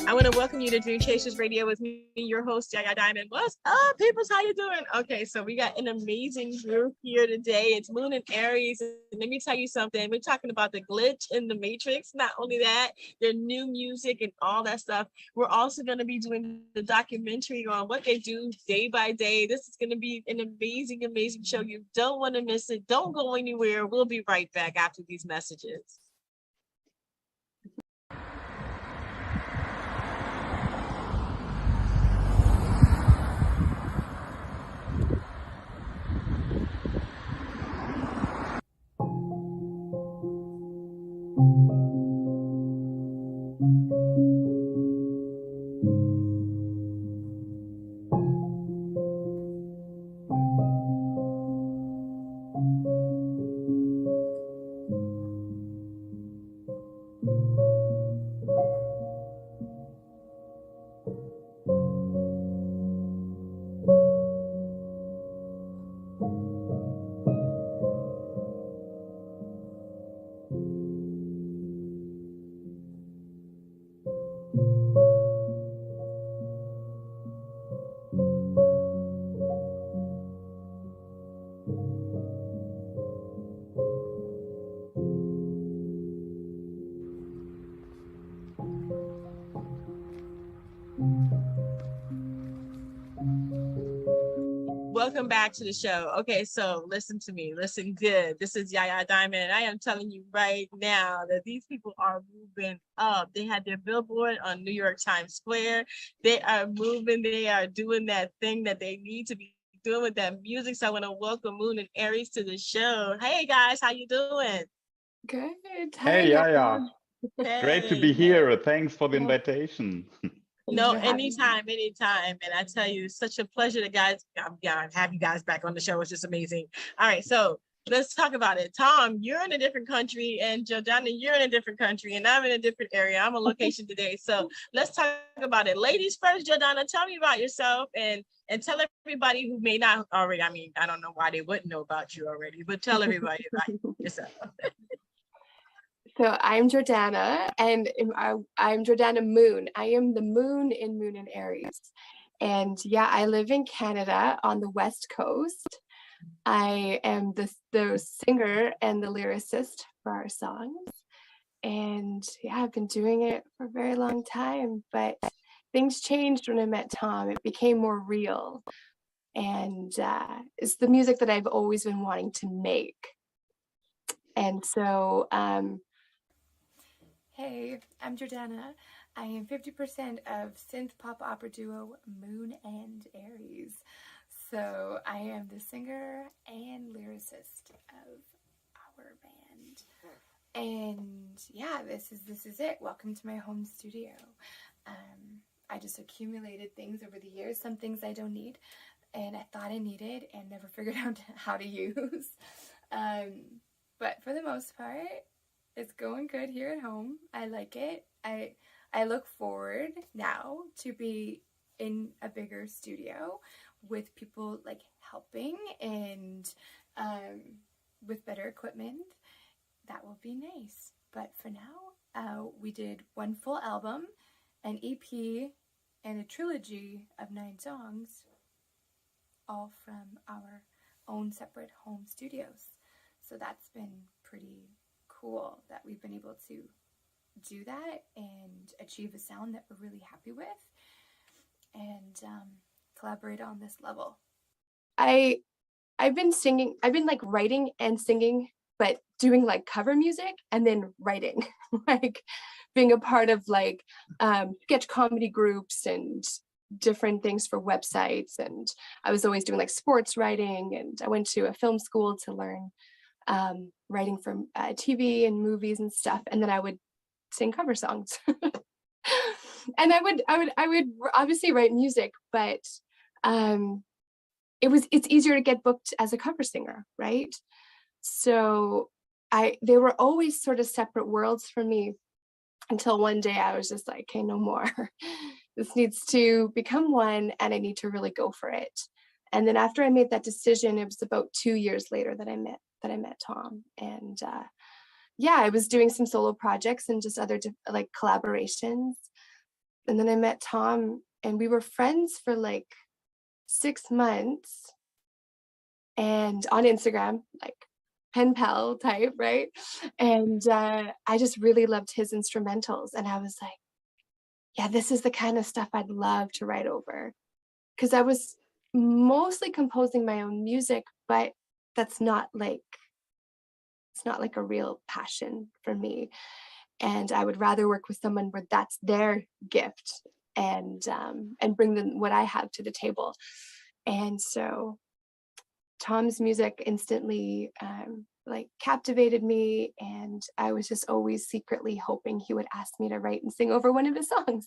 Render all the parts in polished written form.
I want to welcome you to Dream Chasers Radio with me, your host, Yaya Diamond. What's up, peoples? How you doing? Okay, so we got an amazing group here today. It's Moon and Aries. And let me tell you something. We're talking about the glitch in the Matrix. Not only that, their new music and all that stuff. We're also going to be doing the documentary on what they do day by day. This is going to be an amazing, amazing show. You don't want to miss it. Don't go anywhere. We'll be right back after these messages. Welcome back to the show. Okay, so listen to me. Listen good. This is Yaya Diamond, and I am telling you right now that these people are moving up. They had their billboard on New York Times Square. They are moving. They are doing that thing that they need to be doing with that music. So I want to welcome Moon and Aries to the show. Hey guys, how you doing? Good. Hey, Yaya. Hey. Great to be here. Thanks for the invitation. No, anytime. And I tell you, it's such a pleasure to have you guys back on the show. It's just amazing. All right, so let's talk about it. Tom, you're in a different country, and Jordana, you're in a different country, and I'm in a different area. I'm on location today. So let's talk about it. Ladies first, Jordana, tell me about yourself and tell everybody who may not already, I mean, I don't know why they wouldn't know about you already, but tell everybody about yourself. So I'm Jordana, and I'm Jordana Moon. I am the moon in Moon and Aries. And yeah, I live in Canada on the West Coast. I am the singer and the lyricist for our songs. And yeah, I've been doing it for a very long time, but things changed when I met Tom. It became more real. And it's the music that I've always been wanting to make. And so, hey, I'm Jordana. I am 50% of synth pop opera duo Moon and Aries. So I am the singer and lyricist of our band. And yeah, this is it. Welcome to my home studio. I just accumulated things over the years, some things I don't need, and I thought I needed and never figured out how to use. But for the most part, it's going good here at home. I like it. I look forward now to be in a bigger studio with people like helping and with better equipment. That will be nice. But for now, we did one full album, an EP, and a trilogy of 9 songs, all from our own separate home studios. So that's been pretty cool that we've been able to do that and achieve a sound that we're really happy with and collaborate on this level. I've been like writing and singing, but doing like cover music and then writing, like being a part of like sketch comedy groups and different things for websites. And I was always doing like sports writing, and I went to a film school to learn writing for TV and movies and stuff, and then I would sing cover songs. And I would obviously write music, but it's easier to get booked as a cover singer, right? So they were always sort of separate worlds for me until one day I was just like, okay, no more. This needs to become one, and I need to really go for it. And then after I made that decision, it was about 2 years later that I met Tom, and yeah, I was doing some solo projects and just other like collaborations. And then I met Tom, and we were friends for like 6 months, and on Instagram, like pen pal type, right? And I just really loved his instrumentals, and I was like, yeah, this is the kind of stuff I'd love to write over, because I was mostly composing my own music, but that's not like, it's not like a real passion for me. And I would rather work with someone where that's their gift, and bring them what I have to the table. And so Tom's music instantly like captivated me, and I was just always secretly hoping he would ask me to write and sing over one of his songs.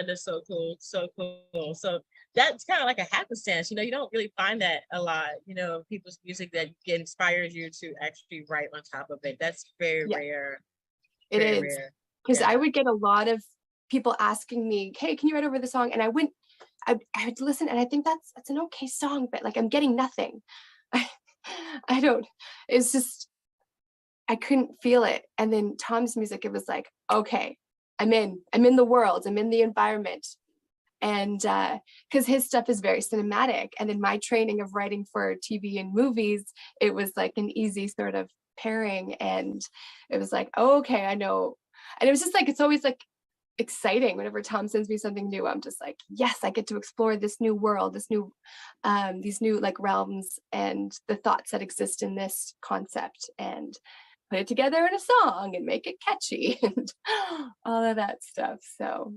That is so cool. So cool. So that's kind of like a happenstance. You don't really find that a lot, people's music that inspires you to actually write on top of it. That's very rare. It very is. rare. Because I would get a lot of people asking me, hey, can you write over the song? And I would listen, and I think that's an okay song, but like I'm getting nothing. I don't, it's just, I couldn't feel it. And then Tom's music, it was like, okay, I'm in the world, I'm in the environment. And because his stuff is very cinematic. And in my training of writing for TV and movies, it was like an easy sort of pairing. And it was like, oh, okay, I know. And it was just like, it's always like exciting whenever Tom sends me something new. I'm just like, yes, I get to explore this new world, these new like realms and the thoughts that exist in this concept, and put it together in a song and make it catchy and all of that stuff. So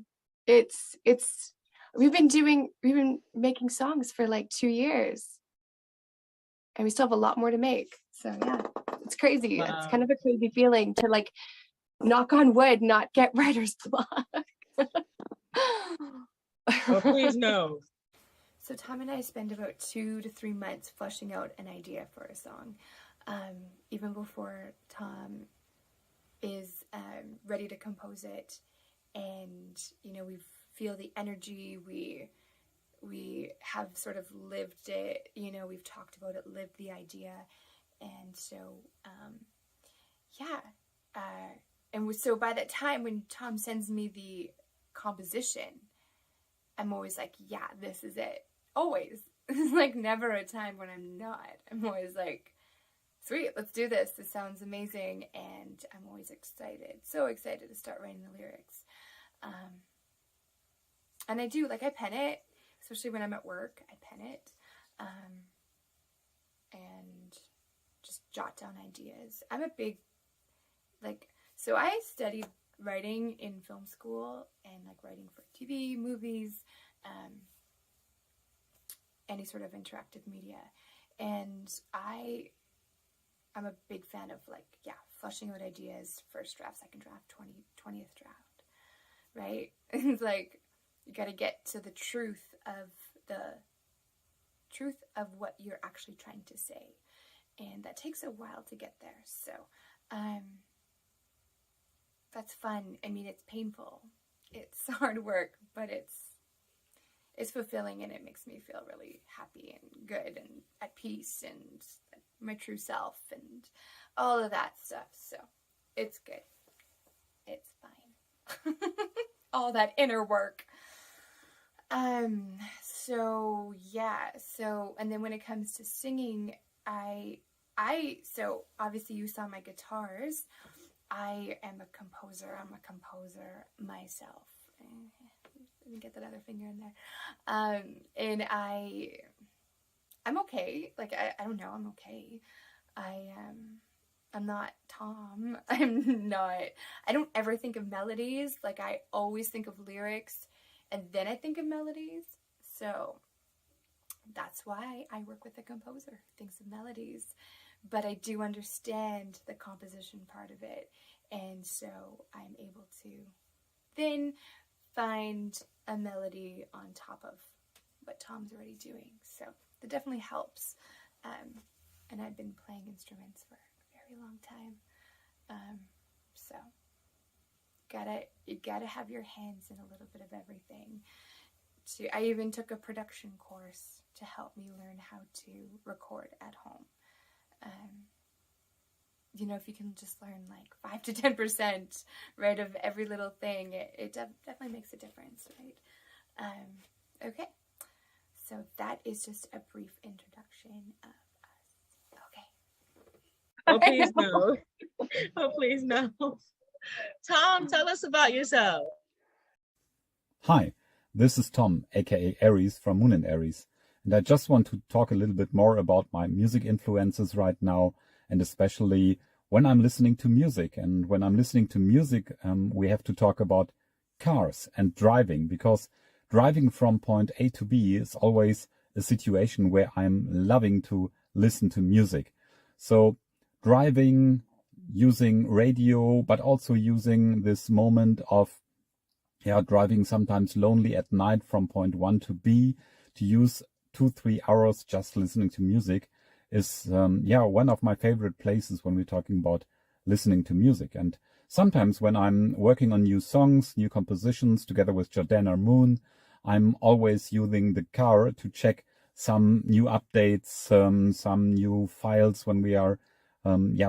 we've been making songs for like 2 years, and we still have a lot more to make. So yeah, it's crazy. Wow. It's kind of a crazy feeling to, like, knock on wood, not get writer's block. Oh, please no. So Tom and I spend about 2 to 3 months fleshing out an idea for a song. Even before Tom is ready to compose it, and we feel the energy, we have sort of lived it, we've talked about it, lived the idea, and so so by that time when Tom sends me the composition, I'm always like, yeah, this is it. Always. Like never a time when I'm not. I'm always like, sweet, let's do this. This sounds amazing. And I'm always excited, so excited to start writing the lyrics. And I do, like, I pen it, especially when I'm at work, I pen it. And just jot down ideas. I'm a big, so I studied writing in film school and like writing for TV, movies, any sort of interactive media. And I'm a big fan of fleshing out ideas, first draft, second draft, 20th draft, right? It's like, you got to get to the truth of what you're actually trying to say. And that takes a while to get there. So, that's fun. I mean, it's painful. It's hard work, but it's fulfilling, and it makes me feel really happy and good and at peace and my true self and all of that stuff. So it's good. It's fine. All that inner work. So yeah. So, and then when it comes to singing, so obviously you saw my guitars. I am a composer. I'm a composer myself. Let me get that other finger in there. And I'm okay. Like, I don't know. I'm okay. I'm not Tom. I don't ever think of melodies. Like, I always think of lyrics and then I think of melodies. So that's why I work with a composer who thinks of melodies. But I do understand the composition part of it. And so I'm able to then find a melody on top of what Tom's already doing. So that definitely helps. And I've been playing instruments for a very long time. So you gotta have your hands in a little bit of everything. I even took a production course to help me learn how to record at home. If you can just learn like 5 to 10%, right, of every little thing, it definitely makes a difference, right? Okay, so that is just a brief introduction of us. Okay. Oh, please no. Oh, please no. Tom, tell us about yourself. Hi, this is Tom, aka Aries from Moon and Aries, and I just want to talk a little bit more about my music influences right now, and especially when I'm listening to music. And when I'm listening to music, we have to talk about cars and driving, because driving from point A to B is always a situation where I'm loving to listen to music. So driving, using radio, but also using this moment of driving sometimes lonely at night from point one to B, to use 2-3 hours just listening to music is one of my favorite places when we're talking about listening to music. And sometimes when I'm working on new songs, new compositions together with Jordana Moon, I'm always using the car to check some new updates, some new files when we are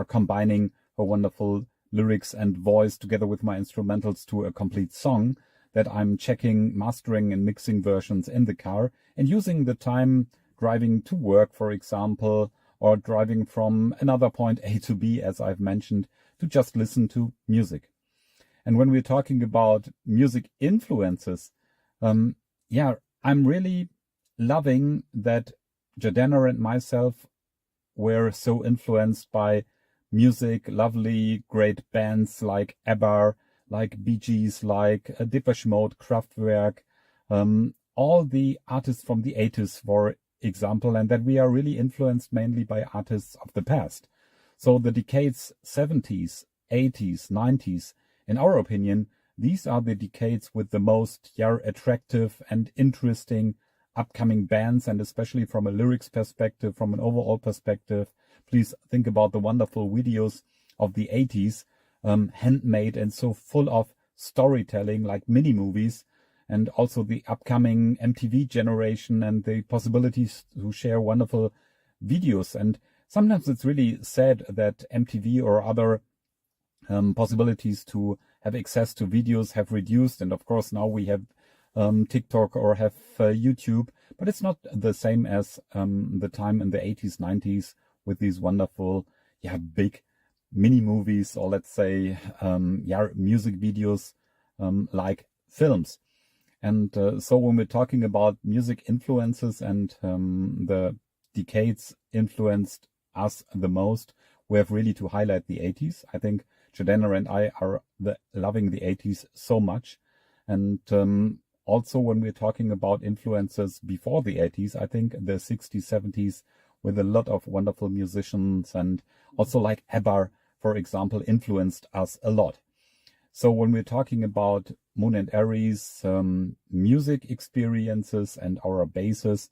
combining her wonderful lyrics and voice together with my instrumentals to a complete song, that I'm checking, mastering and mixing versions in the car and using the time driving to work, for example, or driving from another point A to B, as I've mentioned, to just listen to music. And when we're talking about music influences, I'm really loving that Jordana and myself were so influenced by music, lovely, great bands like ABBA, like Bee Gees, like Depeche Mode, Kraftwerk, all the artists from the 80s, for example, and that we are really influenced mainly by artists of the past. So the decades 70s, 80s, 90s, in our opinion, these are the decades with the most attractive and interesting upcoming bands, and especially from a lyrics perspective, from an overall perspective. Please think about the wonderful videos of the 80s, handmade and so full of storytelling, like mini movies, and also the upcoming MTV generation and the possibilities to share wonderful videos. And sometimes it's really sad that MTV or other possibilities to have access to videos have reduced. And of course, now we have TikTok or have YouTube, but it's not the same as the time in the 80s, 90s with these wonderful, big mini movies, or let's say, music videos like films. And so when we're talking about music influences and the decades influenced us the most, we have really to highlight the 80s. I think Jordana and I are loving the 80s so much. And also when we're talking about influences before the 80s, I think the 60s, 70s with a lot of wonderful musicians, and also like ABBA, for example, influenced us a lot. So when we're talking about Moon and Aries, music experiences and our bases,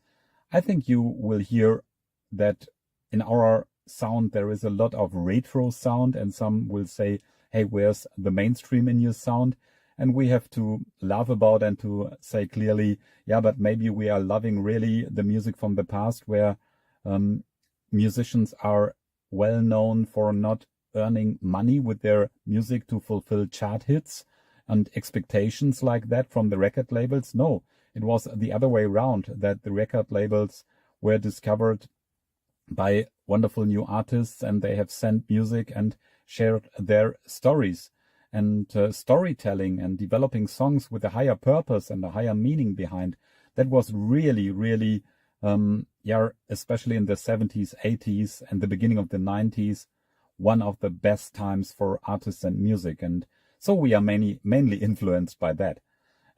I think you will hear that in our sound there is a lot of retro sound, and some will say, hey, where's the mainstream in your sound? And we have to laugh about and to say clearly, but maybe we are loving really the music from the past, where musicians are well known for not earning money with their music to fulfill chart hits and expectations like that from the record labels. No, it was the other way around, that the record labels were discovered by wonderful new artists, and they have sent music and shared their stories. And storytelling and developing songs with a higher purpose and a higher meaning behind, that was really, really, especially in the 70s, 80s, and the beginning of the 90s, one of the best times for artists and music. And so we are mainly influenced by that.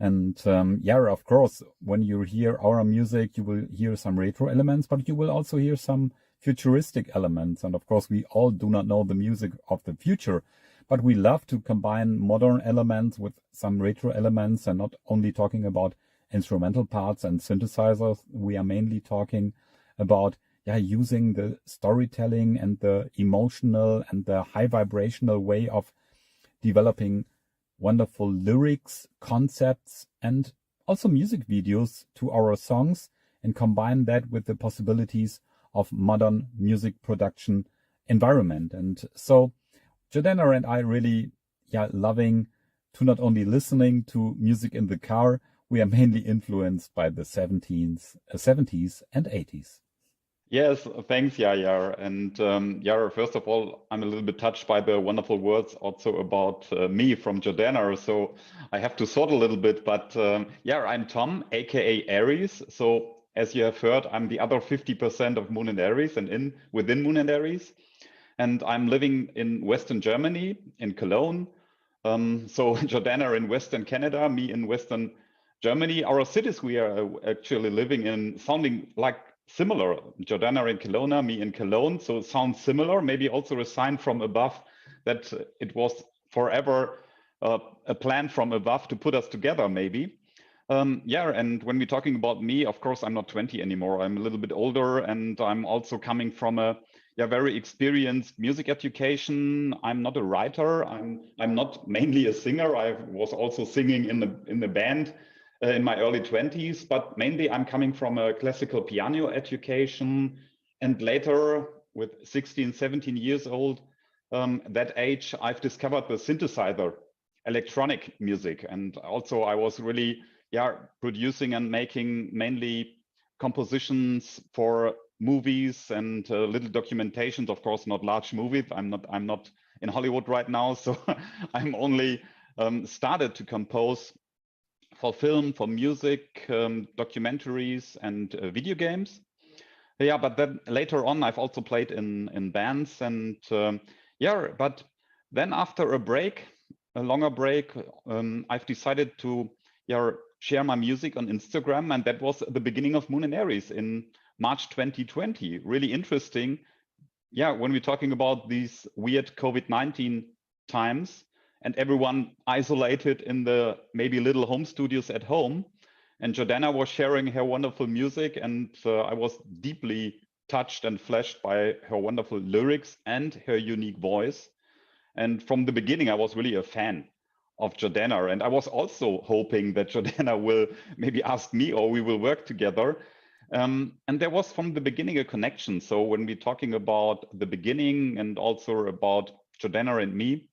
And of course, when you hear our music, you will hear some retro elements, but you will also hear some futuristic elements. And of course, we all do not know the music of the future, but we love to combine modern elements with some retro elements, and not only talking about instrumental parts and synthesizers. We are mainly talking about using the storytelling and the emotional and the high vibrational way of developing wonderful lyrics, concepts, and also music videos to our songs, and combine that with the possibilities of modern music production environment. And so Jordana and I really loving to not only listening to music in the car, we are mainly influenced by the 70s and 80s. Yes, thanks, Yaya. And Yara, first of all, I'm a little bit touched by the wonderful words also about me from Jordana. So I have to sort a little bit, but I'm Tom, aka Aries. So as you have heard, I'm the other 50% of Moon and Aries, and within Moon and Aries. And I'm living in Western Germany, in Cologne. So Jordana in Western Canada, me in Western Germany. Our cities we are actually living in sounding like similar. Jordana in Kelowna, me in Cologne. So it sounds similar. Maybe also a sign from above that it was forever a plan from above to put us together, maybe. Yeah, and when we're talking about me, of course, I'm not 20 anymore. I'm a little bit older, and I'm also coming from a very experienced music education. I'm not a writer. I'm not mainly a singer. I was also singing in the band in my early 20s, but mainly I'm coming from a classical piano education. And later, with 16, 17 years old, that age, I've discovered the synthesizer, electronic music, and also I was really producing and making mainly compositions for movies and little documentations. Of course, not large movies. I'm not in Hollywood right now, so I'm only started to compose for film, for music, documentaries, and video games. Yeah, but then later on, I've also played in bands, and but then after a longer break, I've decided to share my music on Instagram, and that was the beginning of Moon and Aries in March 2020. Really interesting. Yeah, when we're talking about these weird COVID-19 times and everyone isolated in the maybe little home studios at home, and Jordana was sharing her wonderful music, and I was deeply touched and flashed by her wonderful lyrics and her unique voice. And from the beginning, I was really a fan of Jordana. And I was also hoping that Jordana will maybe ask me or we will work together. And there was from the beginning a connection. So when we're talking about the beginning and also about Jordana and me,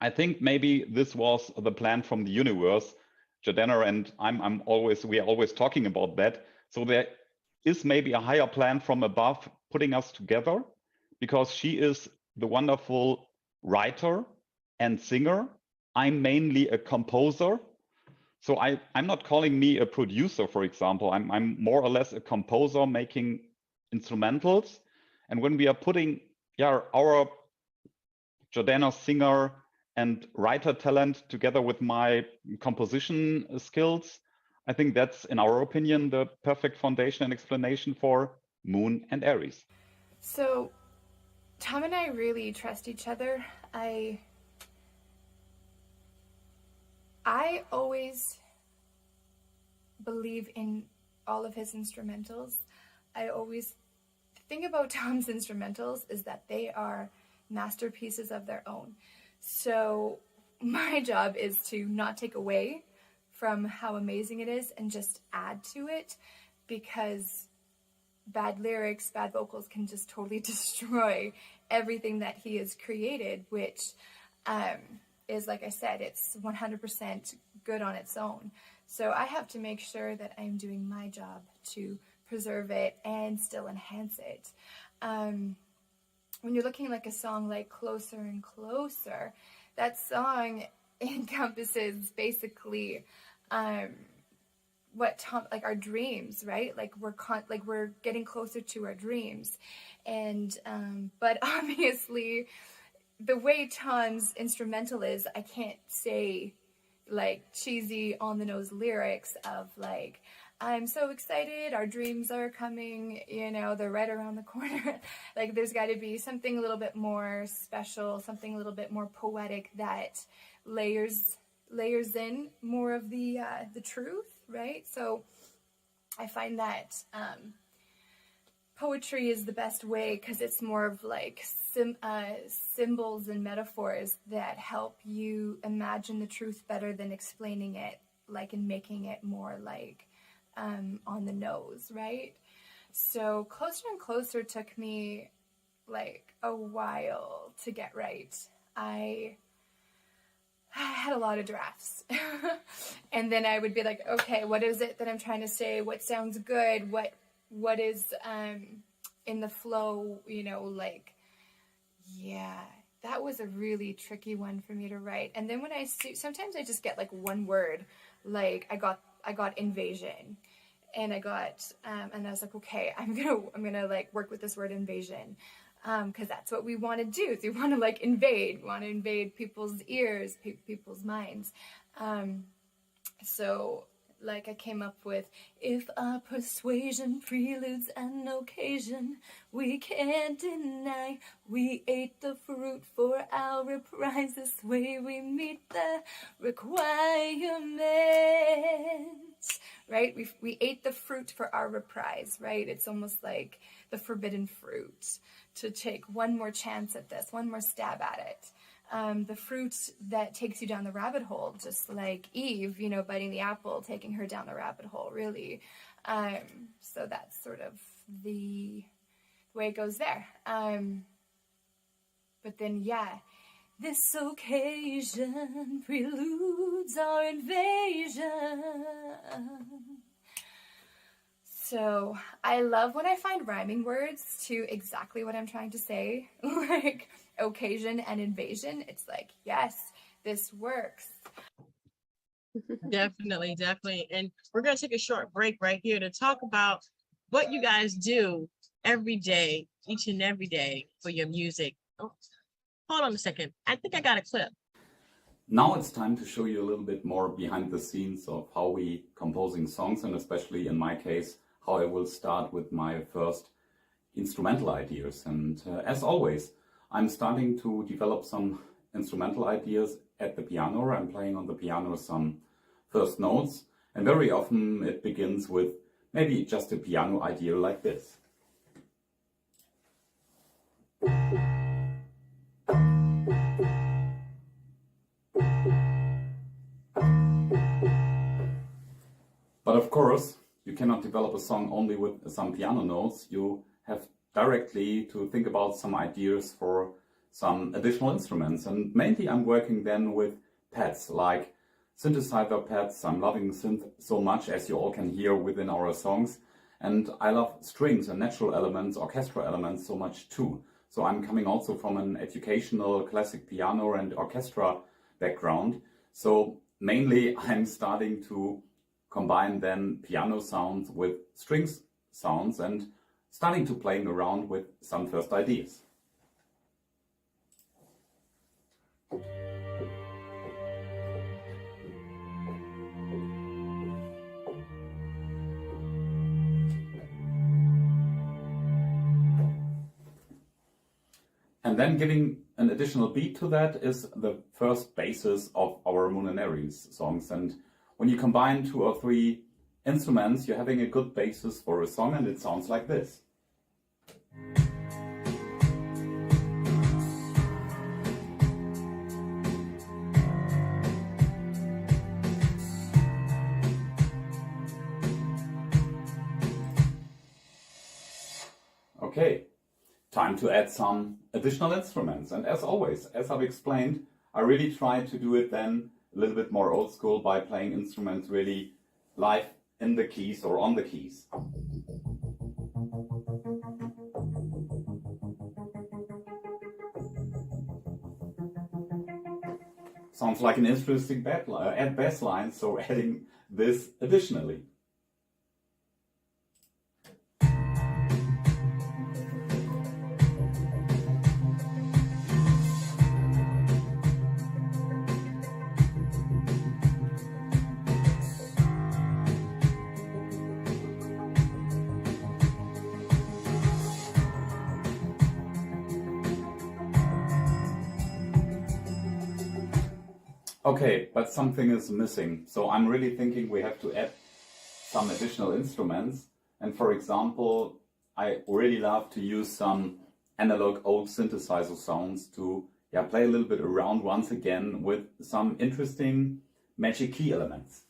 I think maybe this was the plan from the universe. Jordana and we are always talking about that. So there is maybe a higher plan from above putting us together, because she is the wonderful writer and singer. I'm mainly a composer. So I'm not calling me a producer, for example. I'm more or less a composer making instrumentals. And when we are putting our Jordana singer and writer talent together with my composition skills, I think that's, in our opinion, the perfect foundation and explanation for Moon and Aries. So Tom and I really trust each other. I always believe in all of his instrumentals. The thing about Tom's instrumentals is that they are masterpieces of their own. So my job is to not take away from how amazing it is and just add to it, because bad lyrics, bad vocals can just totally destroy everything that he has created, which is, like I said, it's 100% good on its own. So I have to make sure that I'm doing my job to preserve it and still enhance it. When you're looking like a song like Closer and Closer, that song encompasses basically what Tom, like our dreams, right? Like we're getting closer to our dreams. And but obviously the way Tom's instrumental is, I can't say like cheesy on the nose lyrics of like, I'm so excited, our dreams are coming, you know, they're right around the corner. Like there's got to be something a little bit more special, something a little bit more poetic that layers in more of the truth, right? So I find that poetry is the best way, because it's more of like symbols and metaphors that help you imagine the truth better than explaining it, like, and making it more like on the nose, right? So Closer and Closer took me like a while to get right. I had a lot of drafts and then I would be like, okay, what is it that I'm trying to say? What sounds good? What is in the flow, you know, like, yeah, that was a really tricky one for me to write. And then when sometimes I just get like one word, like I got invasion, and I was like, okay, I'm gonna like work with this word invasion, because that's what we want to do. So we want to like invade people's ears, people's minds. So like I came up with, if our persuasion preludes an occasion we can't deny, we ate the fruit for our reprise, this way we meet the requirements, right? We ate the fruit for our reprise, right? It's almost like the forbidden fruit, to take one more chance at this, one more stab at it. The fruit that takes you down the rabbit hole, just like Eve, you know, biting the apple, taking her down the rabbit hole, really. So that's sort of the way it goes there. But then, yeah, this occasion preludes our invasion. So I love when I find rhyming words to exactly what I'm trying to say, like occasion and invasion. It's like, yes, this works. Definitely, definitely. And we're going to take a short break right here to talk about what you guys do every day, each and every day for your music. Oh, hold on a second. I think I got a clip. Now it's time to show you a little bit more behind the scenes of how we composing songs, and especially in my case, how I will start with my first instrumental ideas. And as always, I'm starting to develop some instrumental ideas at the piano. I'm playing on the piano some first notes, and very often it begins with maybe just a piano idea like this. But of course, you cannot develop a song only with some piano notes. You have directly to think about some ideas for some additional instruments. And mainly I'm working then with pads, like synthesizer pads. I'm loving synth so much, as you all can hear within our songs. And I love strings and natural elements, orchestral elements so much too. So I'm coming also from an educational classic piano and orchestra background. So mainly I'm starting to combine then piano sounds with strings sounds and starting to playing around with some first ideas. And then giving an additional beat to that is the first basis of our Moon and Aries songs. And when you combine 2 or 3 instruments, you're having a good basis for a song, and it sounds like this. Okay, time to add some additional instruments. And as always, as I've explained, I really try to do it then a little bit more old school by playing instruments really live in the keys or on the keys. Sounds like an interesting bass line, so adding this additionally. Okay, but something is missing. So I'm really thinking we have to add some additional instruments. And for example, I really love to use some analog old synthesizer sounds to play a little bit around once again with some interesting magic key elements.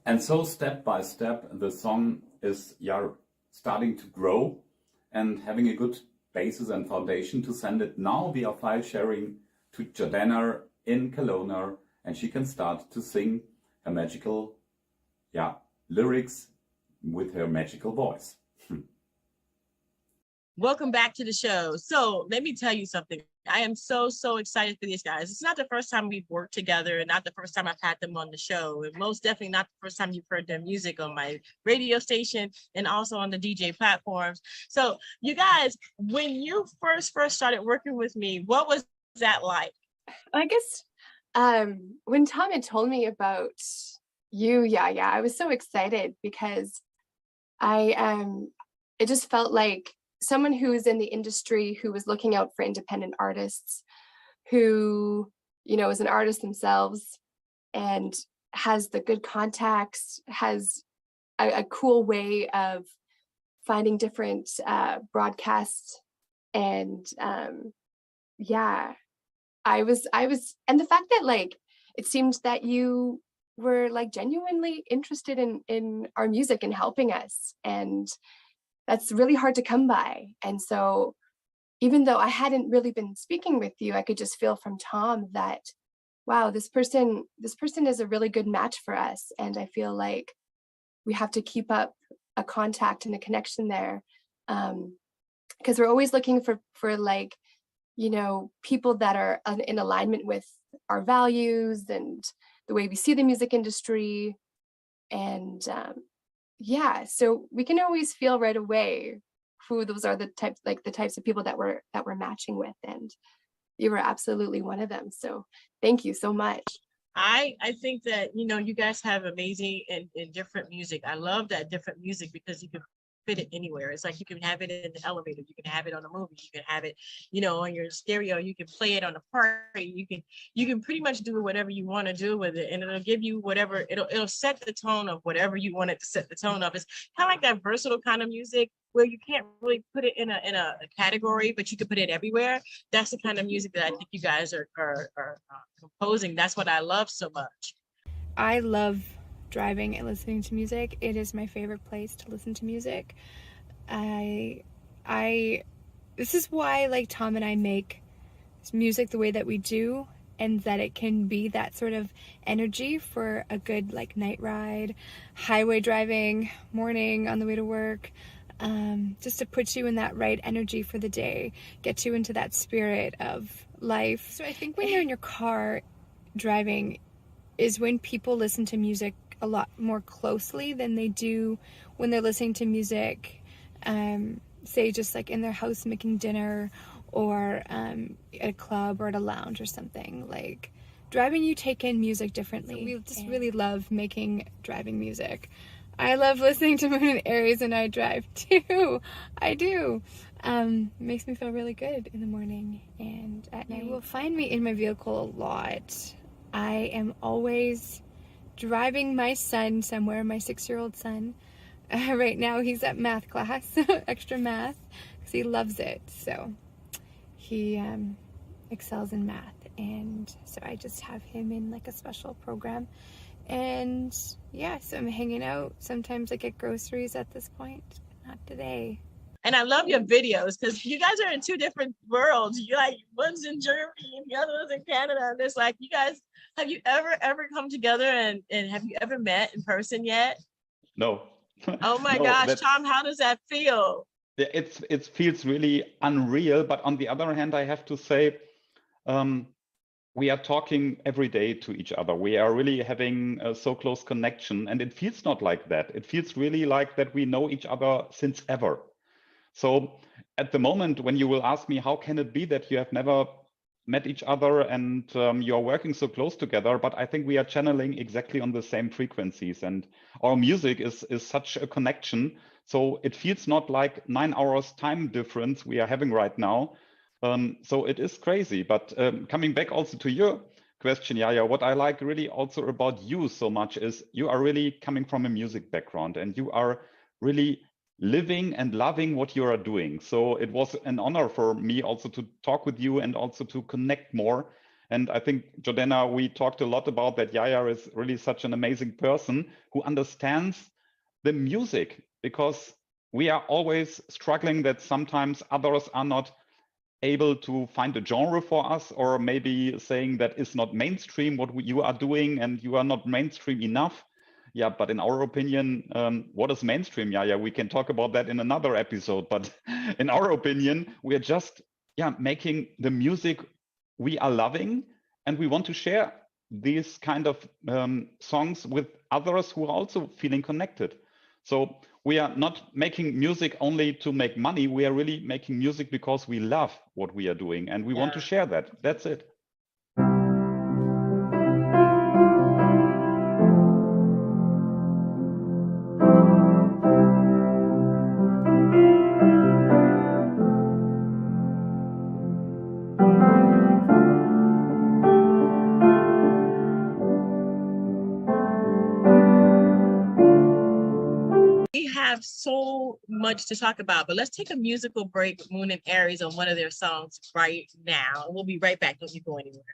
And so step by step, the song is starting to grow and having a good basis and foundation to send it now via file sharing to Jordana in Kelowna, and she can start to sing her magical lyrics with her magical voice. Welcome back to the show. So let me tell you something. I am so excited for these guys. It's not the first time we've worked together and not the first time I've had them on the show. And most definitely not the first time you've heard their music on my radio station and also on the DJ platforms. So you guys, when you first started working with me, what was that like? I guess when Tom had told me about you, Yaya, I was so excited because it just felt like someone who's in the industry, who was looking out for independent artists, who, you know, is an artist themselves and has the good contacts, has a cool way of finding different broadcasts. And yeah, I was, and the fact that like, it seemed that you were like genuinely interested in our music and helping us. And that's really hard to come by. And so even though I hadn't really been speaking with you, I could just feel from Tom that, wow, this person is a really good match for us. And I feel like we have to keep up a contact and a connection there. Because we're always looking for like, you know, people that are in alignment with our values and the way we see the music industry. And yeah, so we can always feel right away who those are, the types of people that we're matching with, and you were absolutely one of them. So thank you so much. I think that, you know, you guys have amazing and different music. I love that different music because you can fit it anywhere. It's like you can have it in the elevator, you can have it on a movie, you can have it, you know, on your stereo, you can play it on a party, you can pretty much do whatever you want to do with it, and it'll give you whatever, it'll set the tone of whatever you want it to set the tone of. It's kind of like that versatile kind of music where you can't really put it in a category, but you can put it everywhere. That's the kind of music that I think you guys are composing. That's what I love so much. I love driving and listening to music. It is my favorite place to listen to music. This is why like Tom and I make music the way that we do, and that it can be that sort of energy for a good like night ride, highway driving, morning on the way to work, just to put you in that right energy for the day, get you into that spirit of life. So I think when you're in your car driving is when people listen to music a lot more closely than they do when they're listening to music, say just like in their house making dinner, or at a club or at a lounge or something. Like driving, you take in music differently. So we just really love making driving music. I love listening to Moon and Aries when I drive too. I do. Makes me feel really good in the morning and at night. You will find me in my vehicle a lot. I am always driving my son somewhere, my 6-year-old son. Right now he's at math class, extra math, because he loves it. So he excels in math, and so I just have him in like a special program. And yeah, so I'm hanging out. Sometimes I get groceries at this point. Not today. And I love your videos because you guys are in two different worlds. You like, one's in Germany and the other one's in Canada. And it's like, you guys, have you ever come together and have you ever met in person yet? No. Oh my No, gosh, Tom, how does that feel? It feels really unreal. But on the other hand, I have to say, we are talking every day to each other. We are really having a so close connection, and it feels not like that. It feels really like that we know each other since ever. So at the moment, when you will ask me, how can it be that you have never met each other and you're working so close together? But I think we are channeling exactly on the same frequencies, and our music is such a connection. So it feels not like 9 hours time difference we are having right now. So it is crazy. But coming back also to your question, Yaya, what I like really also about you so much is you are really coming from a music background, and you are really living and loving what you are doing. So it was an honor for me also to talk with you and also to connect more. And I think, Jordana, we talked a lot about that. Yaya is really such an amazing person who understands the music, because we are always struggling that sometimes others are not able to find a genre for us, or maybe saying that is not mainstream what you are doing and you are not mainstream enough. Yeah, but in our opinion, what is mainstream? Yeah, we can talk about that in another episode. But in our opinion, we are just making the music we are loving, and we want to share these kind of songs with others who are also feeling connected. So we are not making music only to make money. We are really making music because we love what we are doing, and we want to share that. That's it. We have so much to talk about, but let's take a musical break with Moon and Aries on one of their songs right now. We'll be right back. Don't you go anywhere.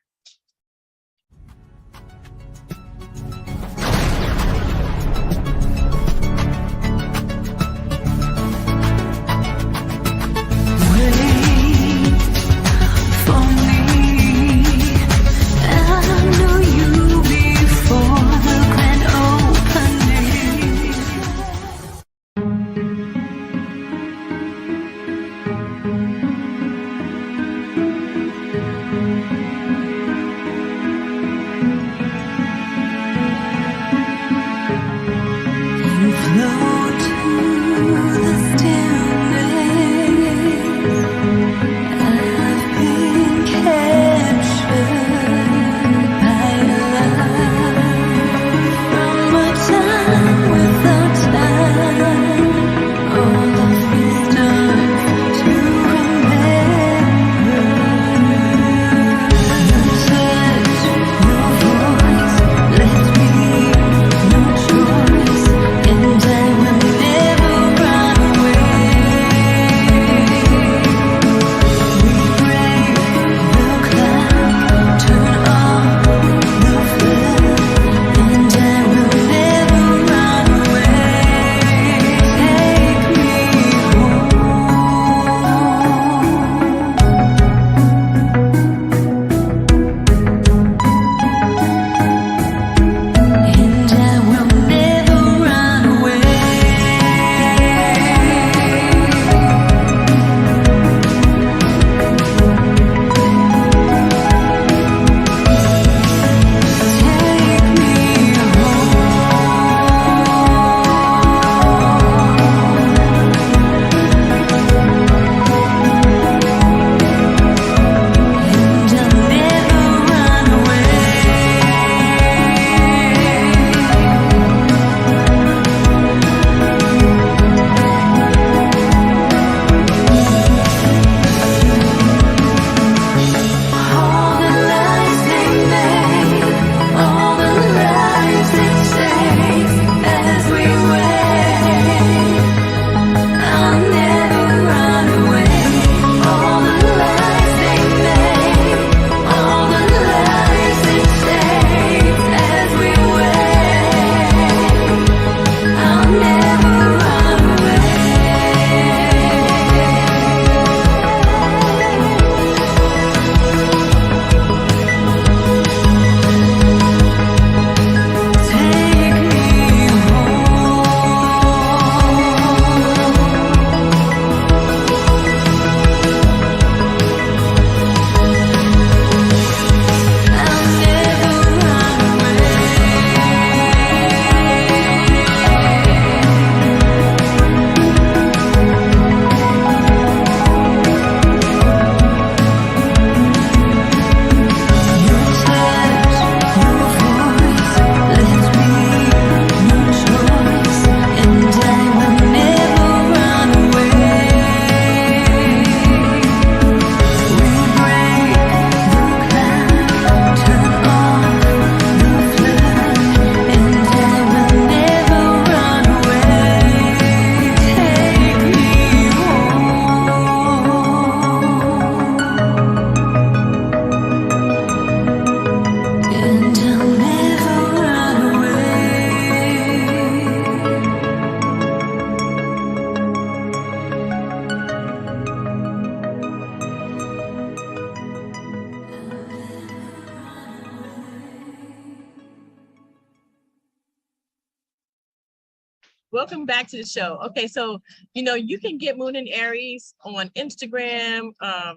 Welcome back to the show. Okay, so you can get Moon and Aries on Instagram.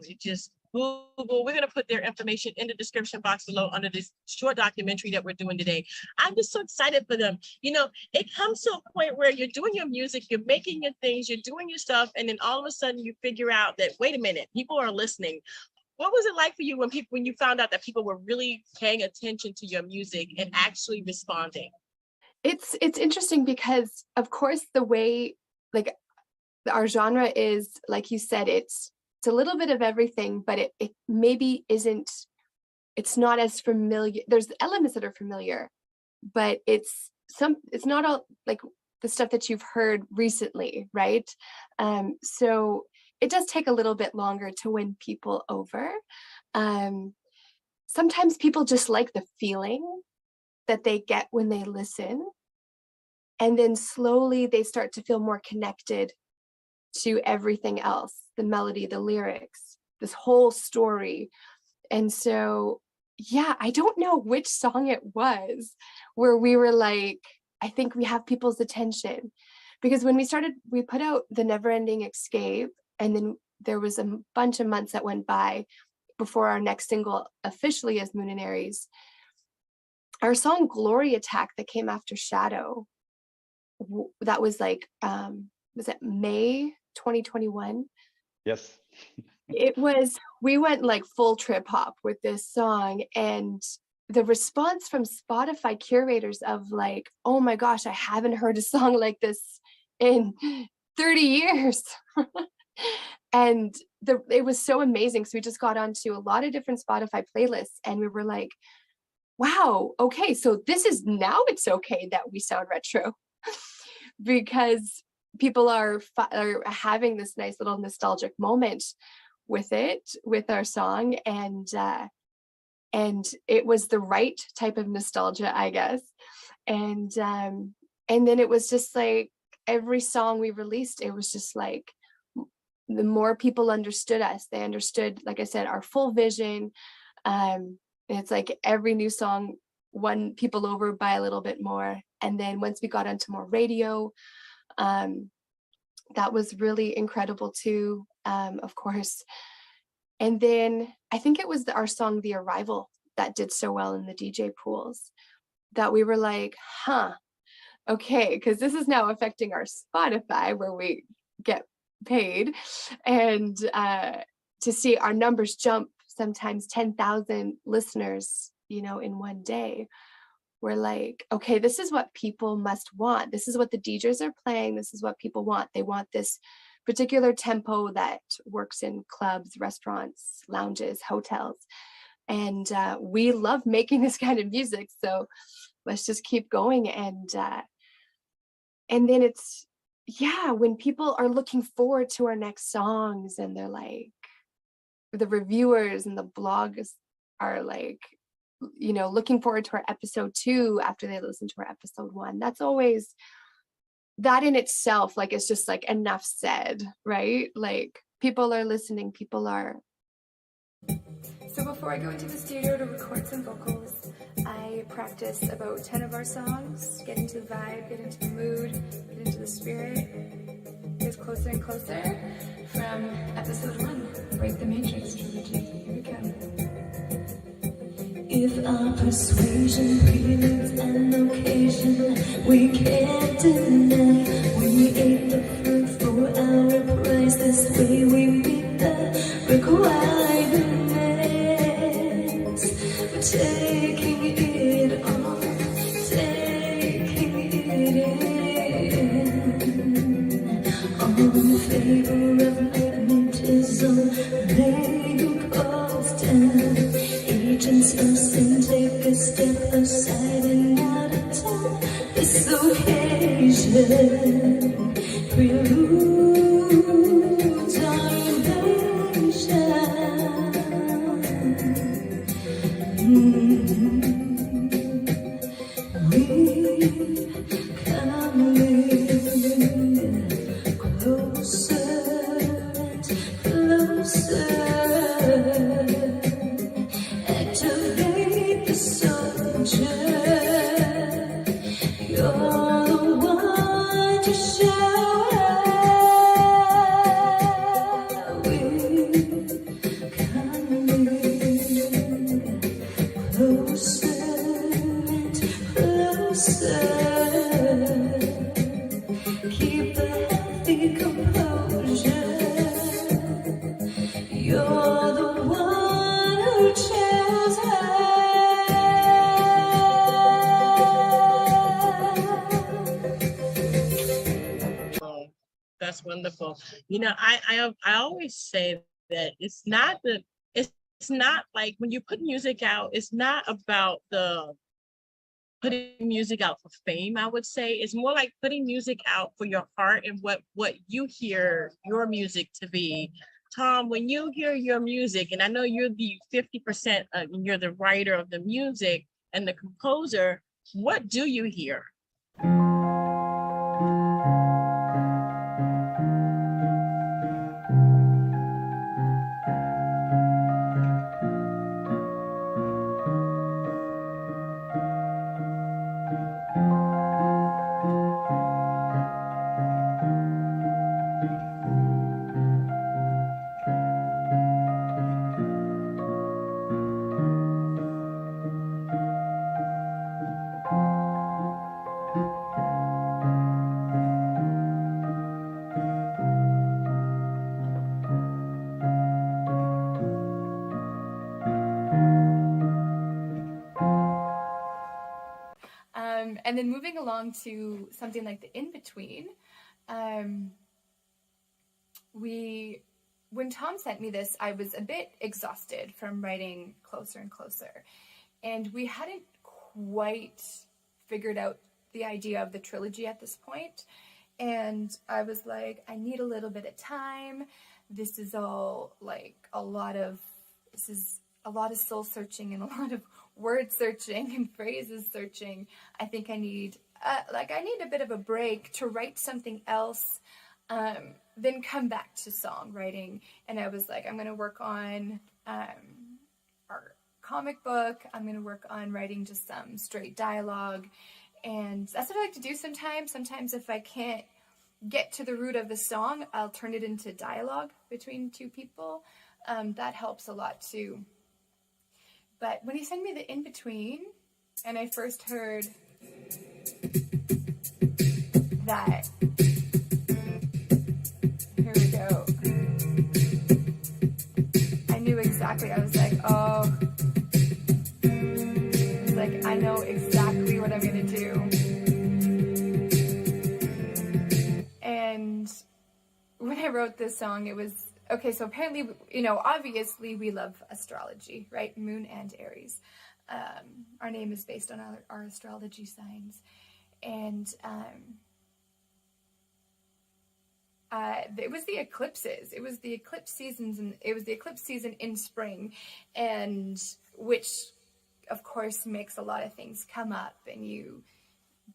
You just Google. We're gonna put their information in the description box below under this short documentary that we're doing today. I'm just so excited for them. It comes to a point where you're doing your music, you're making your things, you're doing your stuff, and then all of a sudden you figure out that, wait a minute, people are listening. What was it like for you when you found out that people were really paying attention to your music and actually responding? It's interesting because, of course, the way like our genre is, like you said, it's a little bit of everything, but it maybe isn't, it's not as familiar. There's elements that are familiar, but it's not all like the stuff that you've heard recently, right? So it does take a little bit longer to win people over. Sometimes people just like the feeling that they get when they listen. And then slowly they start to feel more connected to everything else, the melody, the lyrics, this whole story. And so, yeah, I don't know which song it was where we were like, I think we have people's attention. Because when we put out The Never-Ending Escape, and then there was a bunch of months that went by before our next single officially as Moon and Aries. Our song Glory Attack that came after Shadow, that was like, was it May 2021? Yes. We went like full trip hop with this song, and the response from Spotify curators of like, oh my gosh, I haven't heard a song like this in 30 years. And it was so amazing. So we just got onto a lot of different Spotify playlists, and we were like, wow, okay, so it's okay that we sound retro. Because people are having this nice little nostalgic moment with our song, and it was the right type of nostalgia, I guess. And then it was just like every song we released, it was just like the more people understood us, they understood, like I said, our full vision. It's like every new song won people over by a little bit more. And then once we got onto more radio, that was really incredible too, of course. And then I think it was our song The Arrival that did so well in the DJ pools that we were like, okay, because this is now affecting our Spotify where we get paid, and to see our numbers jump sometimes 10,000 listeners, in one day. We're like, okay, this is what people must want. This is what the DJs are playing. This is what people want. They want this particular tempo that works in clubs, restaurants, lounges, hotels. And we love making this kind of music. So let's just keep going. And then it's, when people are looking forward to our next songs, and they're like, the reviewers and the blogs are like, looking forward to our episode 2 after they listen to our episode 1. That's always, that in itself, like, it's just like enough said, right? Like, people are listening, people are. So before I go into the studio to record some vocals, I practice about 10 of our songs, get into the vibe, get into the mood, get into the spirit. Get closer and closer from episode 1, Break the Matrix trilogy. Here we go. If our persuasion feelings an occasion we can't deny, we ate the fruit for our price. This way we meet the requirements. We're taking it on, taking it in. On favor of magnetism, lay your calls down. Agents of sin, take a step aside and out of town. This occasion preludes our invasion. We coming closer and closer. Activate the soldier. You're the one wonderful. You know, I always say that it's not like when you put music out, it's not about the putting music out for fame. I would say it's more like putting music out for your heart and what you hear your music to be. Tom, when you hear your music, and I know you're the 50%, you're the writer of the music and the composer, what do you hear? And then moving along to something like the in-between, when Tom sent me this, I was a bit exhausted from writing Closer and Closer. And we hadn't quite figured out the idea of the trilogy at this point. And I was like, I need a little bit of time. This is all like a lot of soul searching and a lot of word searching and phrases searching. I think I need a bit of a break to write something else, then come back to songwriting. And I was like, I'm going to work on our comic book. I'm going to work on writing just some straight dialogue. And that's what I like to do sometimes. Sometimes if I can't get to the root of the song, I'll turn it into dialogue between two people. That helps a lot too. But when he sent me the in-between, and I first heard that, here we go, I knew exactly, I was like, oh, it's like, I know exactly what I'm gonna do. And when I wrote this song, it was, okay, so apparently, obviously we love astrology, right? Moon and Aries. Our name is based on our astrology signs. And it was the eclipses. It was the eclipse seasons, and it was the eclipse season in spring, and which, of course, makes a lot of things come up, and you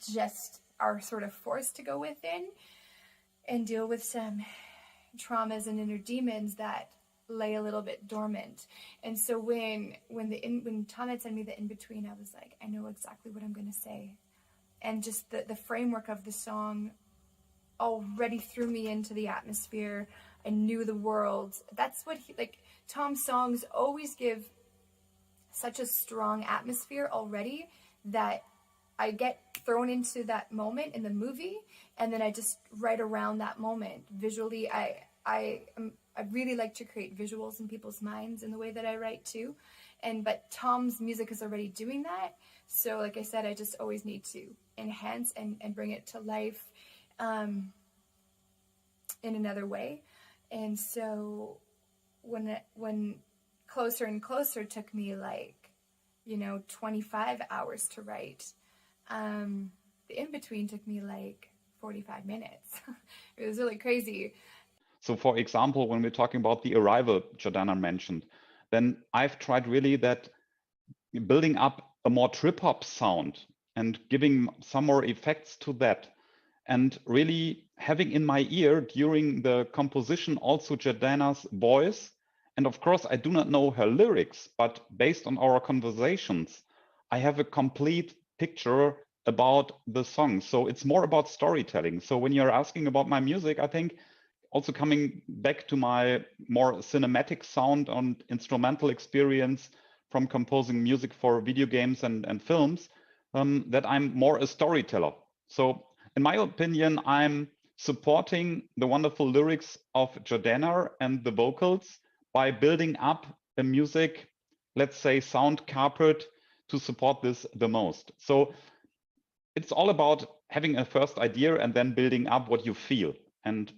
just are sort of forced to go within and deal with some traumas and inner demons that lay a little bit dormant. And so when Tom had sent me the in-between, I was like, I know exactly what I'm going to say. And just the framework of the song already threw me into the atmosphere. I knew the world. That's what Tom's songs always give such a strong atmosphere already that I get thrown into that moment in the movie, and then I just write around that moment. Visually, I really like to create visuals in people's minds in the way that I write too. But Tom's music is already doing that. So like I said, I just always need to enhance and bring it to life in another way. And so when Closer and Closer took me 25 hours to write, the in-between took me 45 minutes. It was really crazy. So for example, when we're talking about the arrival Jordana mentioned, then I've tried really that building up a more trip hop sound and giving some more effects to that, and really having in my ear during the composition also Jordana's voice. And of course, I do not know her lyrics, but based on our conversations, I have a complete picture about the song. So it's more about storytelling. So when you're asking about my music, I think also coming back to my more cinematic sound and instrumental experience from composing music for video games and films, that I'm more a storyteller. So in my opinion, I'm supporting the wonderful lyrics of Jordana and the vocals by building up the music, let's say, sound carpet to support this the most. So it's all about having a first idea and then building up what you feel. And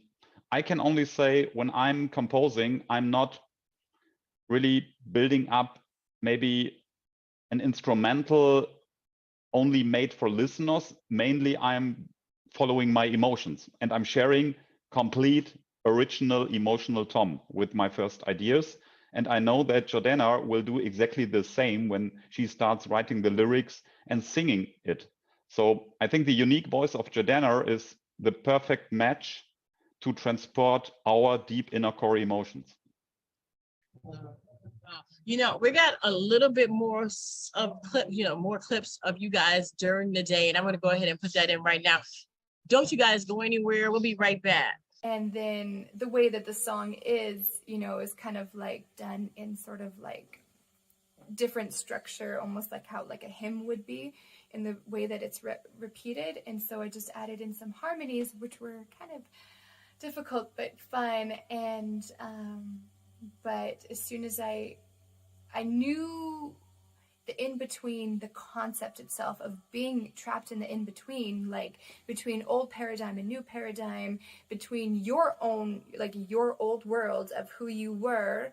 I can only say when I'm composing, I'm not really building up maybe an instrumental only made for listeners. Mainly I'm following my emotions and I'm sharing complete original emotional Tom with my first ideas. And I know that Jordana will do exactly the same when she starts writing the lyrics and singing it. So I think the unique voice of Jordana is the perfect match to transport our deep inner core emotions. You know, we got a little bit more of more clips of you guys during the day, and I'm going to go ahead and put that in right now. Don't you guys go anywhere. We'll be right back. And then the way that the song is, you know, is kind of like done in sort of like different structure, almost like how like a hymn would be in the way that it's repeated. And so I just added in some harmonies, which were kind of difficult but fun. And but as soon as I knew the in-between, the concept itself of being trapped in the in-between, like between old paradigm and new paradigm, between your own, like your old world of who you were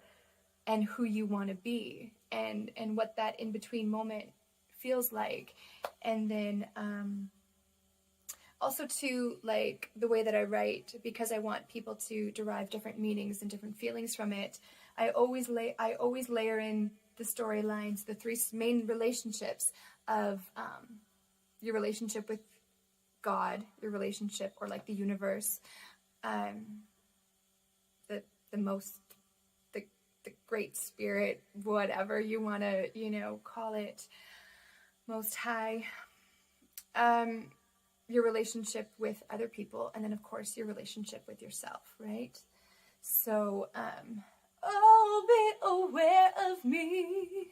and who you want to be, and what that in-between moment feels like. And then also to like the way that I write, because I want people to derive different meanings and different feelings from it, I always layer in the storylines, the three main relationships of your relationship with God, your relationship, or like the universe, the great spirit, whatever you want to, you know, call it, most high, your relationship with other people, and then of course your relationship with yourself, right? So, oh, be aware of me.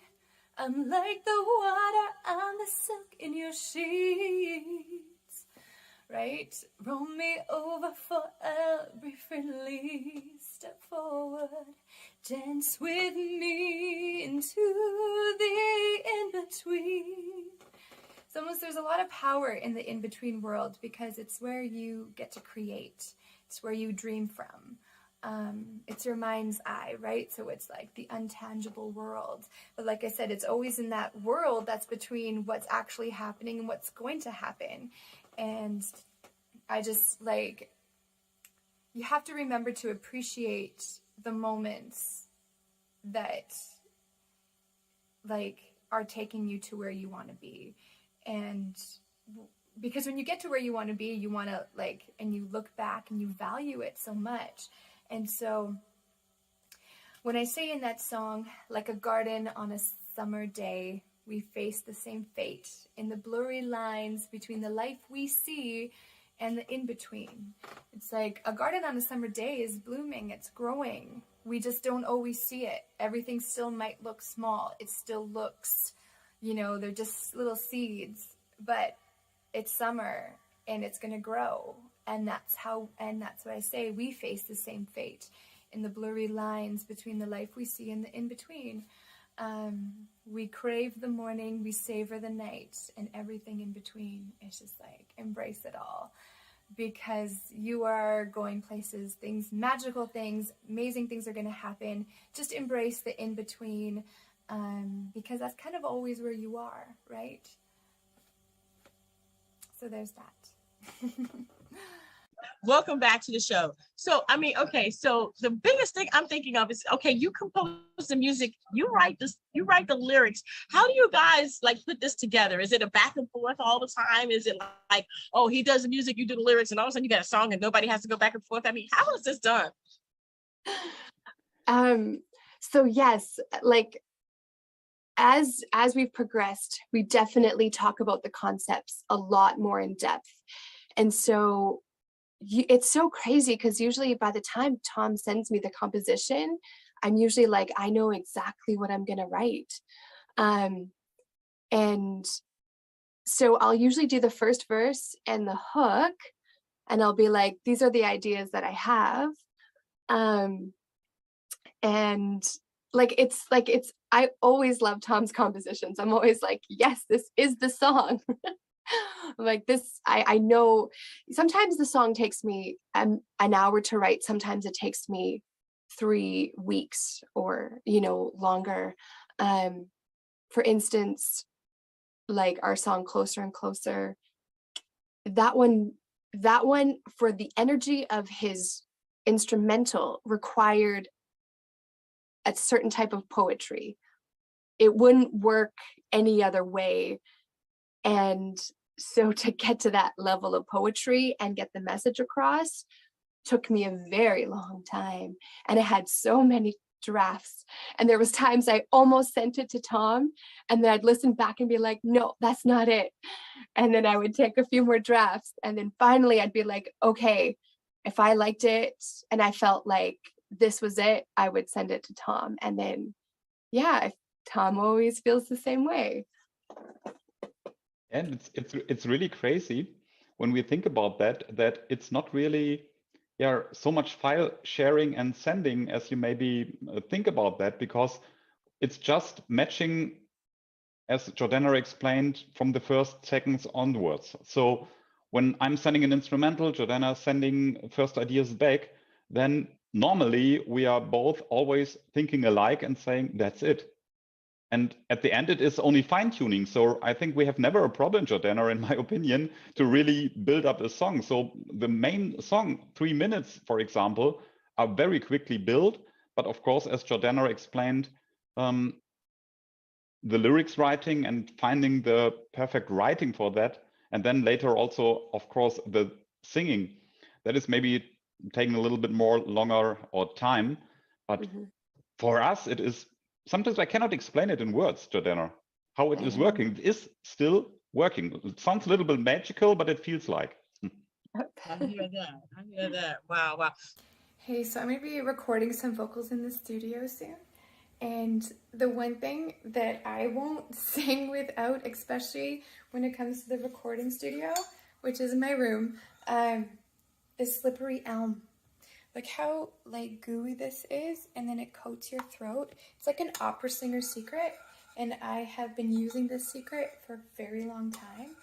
I'm like the water, I'm the silk in your sheets, right? Roll me over for every friendly step forward. Dance with me into the in-between. It's almost, there's a lot of power in the in-between world, because it's where you get to create. It's where you dream from. It's your mind's eye, right? So it's like the untangible world. But like I said, it's always in that world that's between what's actually happening and what's going to happen. And I just like, you have to remember to appreciate the moments that like are taking you to where you want to be. And because when you get to where you want to be, you want to like, and you look back and you value it so much. And so when I say in that song, like a garden on a summer day, we face the same fate in the blurry lines between the life we see and the in-between. It's like a garden on a summer day is blooming, it's growing. We just don't always see it. Everything still might look small. It still looks, you know, they're just little seeds, but it's summer and it's going to grow. And that's what I say, we face the same fate in the blurry lines between the life we see and the in-between. We crave the morning, we savor the night, and everything in between. It's just like, embrace it all, because you are going places, things, magical things, amazing things are going to happen. Just embrace the in-between, because that's kind of always where you are, right? So there's that. Welcome back to the show. So, I mean, okay, so the biggest thing I'm thinking of is, okay, you compose the music, you write the lyrics. How do you guys like put this together? Is it a back and forth all the time? Is it like, oh, he does the music, you do the lyrics, and all of a sudden you got a song and nobody has to go back and forth? I mean, how is this done? So yes, like as we've progressed, we definitely talk about the concepts a lot more in depth. And so it's so crazy, because usually by the time Tom sends me the composition, I'm usually like, I know exactly what I'm gonna write. And so I'll usually do the first verse and the hook, and I'll be like, these are the ideas that I have. And I always love Tom's compositions. I'm always like, yes, this is the song. Like this, I know sometimes the song takes me an hour to write. Sometimes it takes me 3 weeks or, longer. For instance, like our song Closer and Closer, that one for the energy of his instrumental required a certain type of poetry. It wouldn't work any other way. And so to get to that level of poetry and get the message across took me a very long time. And I had so many drafts. And there was times I almost sent it to Tom, and then I'd listen back and be like, no, that's not it. And then I would take a few more drafts. And then finally I'd be like, okay, if I liked it and I felt like this was it, I would send it to Tom. And then, yeah, Tom always feels the same way. And it's really crazy when we think about that it's not really so much file sharing and sending as you maybe think about that, because it's just matching, as Jordana explained, from the first seconds onwards. So when I'm sending an instrumental, Jordana sending first ideas back, then normally we are both always thinking alike and saying, that's it. And at the end, it is only fine tuning. So I think we have never a problem, Jordana, in my opinion, to really build up a song. So the main song, 3 minutes, for example, are very quickly built. But of course, as Jordana explained, the lyrics writing and finding the perfect writing for that. And then later also, of course, the singing, that is maybe taking a little bit more longer or time. But for us, it is, sometimes I cannot explain it in words, Jordana, how it is working. It is still working. It sounds a little bit magical, but it feels like. I hear that. I hear that. Wow, wow. Hey, so I'm going to be recording some vocals in the studio soon. And the one thing that I won't sing without, especially when it comes to the recording studio, which is in my room, is Slippery Elm. Like how gooey this is, and then it coats your throat. It's like an opera singer secret, and I have been using this secret for a very long time,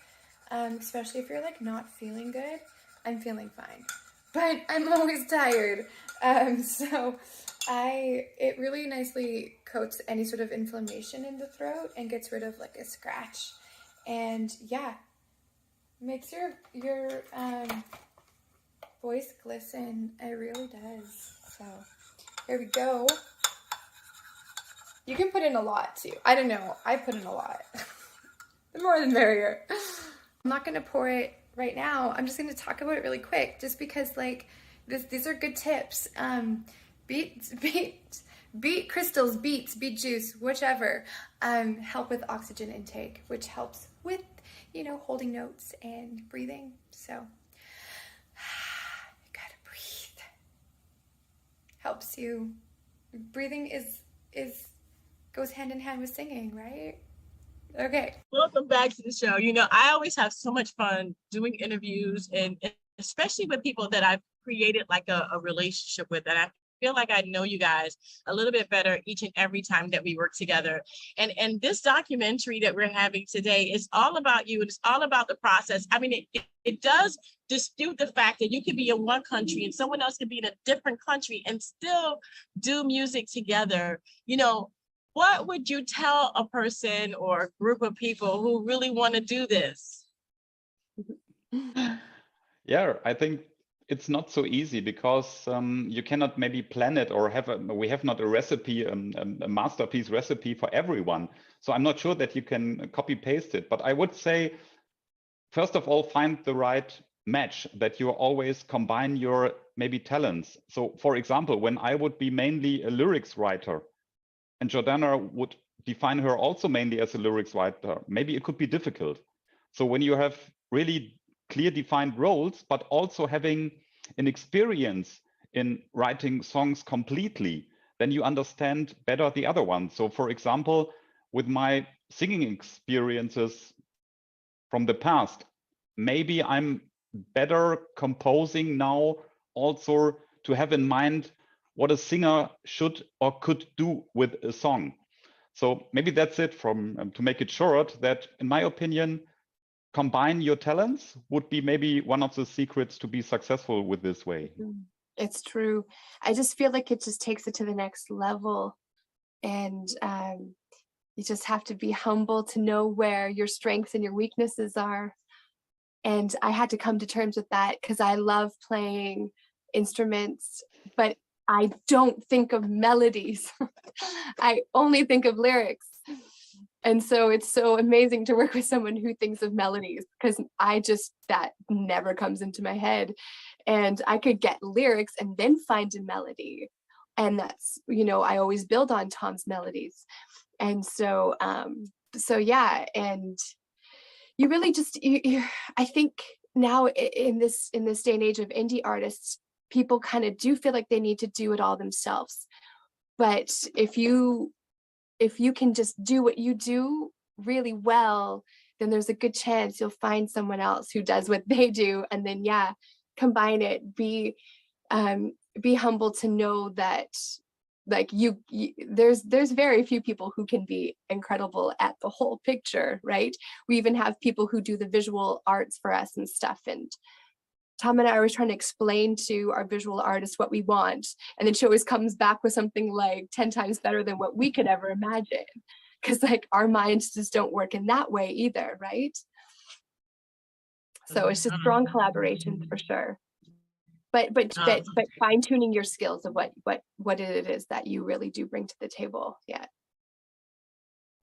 especially if you're not feeling good. I'm feeling fine, but I'm always tired. So it really nicely coats any sort of inflammation in the throat and gets rid of a scratch, and yeah, makes your voice glisten. It really does. So here we go. You can put in a lot too. I don't know. I put in a lot. The more the merrier. I'm not gonna pour it right now. I'm just gonna talk about it really quick, just because these are good tips. Beet crystals, beets, beet juice, whichever, help with oxygen intake, which helps with holding notes and breathing. So helps you. Breathing goes hand in hand with singing, right? Okay. Welcome back to the show. I always have so much fun doing interviews, and especially with people that I've created a relationship with, and I feel like I know you guys a little bit better each and every time that we work together. And this documentary that we're having today is all about you. It's all about the process. I mean, it does dispute the fact that you could be in one country and someone else could be in a different country and still do music together. What would you tell a person or a group of people who really want to do this? Yeah, I think it's not so easy, because you cannot maybe plan it, or we have not a recipe, a masterpiece recipe for everyone. So I'm not sure that you can copy paste it. But I would say, first of all, find the right match, that you always combine your maybe talents. So for example, when I would be mainly a lyrics writer and Jordana would define her also mainly as a lyrics writer, maybe it could be difficult. So when you have really clear defined roles, but also having an experience in writing songs completely, then you understand better the other one. So for example, with my singing experiences from the past, maybe I'm better composing now also to have in mind what a singer should or could do with a song. So maybe that's it to make it short, that in my opinion, combine your talents would be maybe one of the secrets to be successful with this way. It's true. I just feel like it just takes it to the next level. And you just have to be humble to know where your strengths and your weaknesses are. And I had to come to terms with that because I love playing instruments, but I don't think of melodies. I only think of lyrics. And so it's so amazing to work with someone who thinks of melodies, because that never comes into my head. And I could get lyrics and then find a melody. And that's, I always build on Tom's melodies. And so, yeah. And you really just, I think now in this day and age of indie artists, people kind of do feel like they need to do it all themselves. But if you can just do what you do really well, then there's a good chance you'll find someone else who does what they do, and then combine it. Be humble to know that like there's very few people who can be incredible at the whole picture, right? We even have people who do the visual arts for us and stuff, and Tom and I are always trying to explain to our visual artist what we want, and then she always comes back with something like 10 times better than what we could ever imagine, because like our minds just don't work in that way either, right? So it's just strong collaborations for sure. But fine-tuning your skills of what it is that you really do bring to the table. Yeah.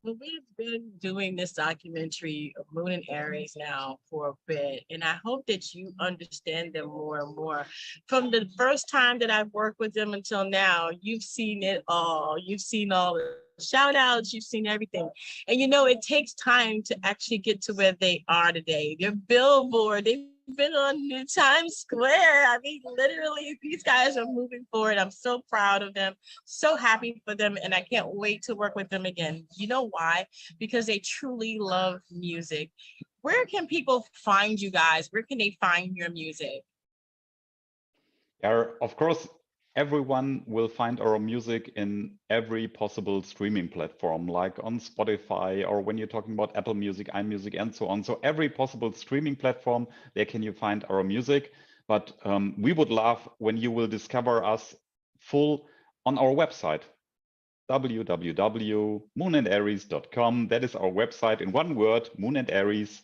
Well, we've been doing this documentary of Moon and Aries now for a bit, and I hope that you understand them more and more. From the first time that I've worked with them until now, you've seen it all. You've seen all the shout outs, you've seen everything. And it takes time to actually get to where they are today. Their billboard, they've been on the Times Square. I mean, literally, these guys are moving forward. I'm so proud of them, so happy for them, and I can't wait to work with them again. You know why? Because they truly love music. Where can people find you guys? Where can they find your music? Yeah, of course, everyone will find our music in every possible streaming platform, like on Spotify, or when you're talking about Apple Music, iMusic, and so on. So every possible streaming platform, there can you find our music. But we would love when you will discover us full on our website, www.moonandaries.com. That is our website in one word, Moon and Aries.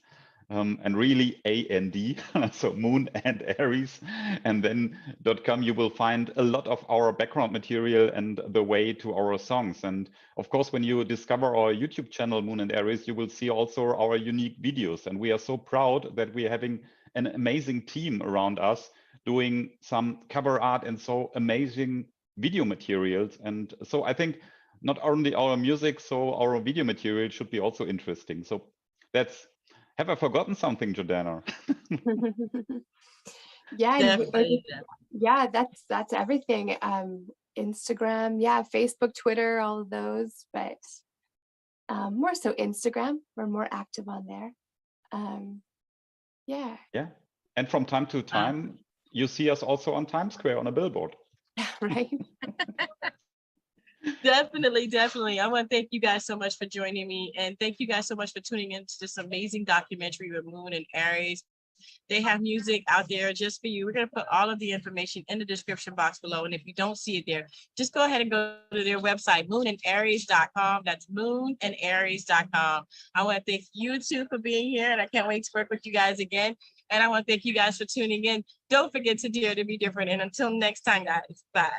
And really A-N-D, so Moon and Aries, and then .com, you will find a lot of our background material and the way to our songs. And of course, when you discover our YouTube channel, Moon and Aries, you will see also our unique videos. And we are so proud that we're having an amazing team around us doing some cover art and so amazing video materials. And so I think not only our music, so our video material should be also interesting. So that's, have I forgotten something, Jordana? Yeah, that's everything. Instagram, Facebook, Twitter, all of those, but more so Instagram. We're more active on there. Yeah. And from time to time, you see us also on Times Square on a billboard. Right. Definitely. I want to thank you guys so much for joining me, and thank you guys so much for tuning into this amazing documentary with Moon and Aries. They have music out there just for you. We're going to put all of the information in the description box below, and if you don't see it there, just go ahead and go to their website, moonandaries.com. That's moonandaries.com. I want to thank you two for being here, and I can't wait to work with you guys again. And I want to thank you guys for tuning in. Don't forget to dare to be different, and until next time, guys, bye.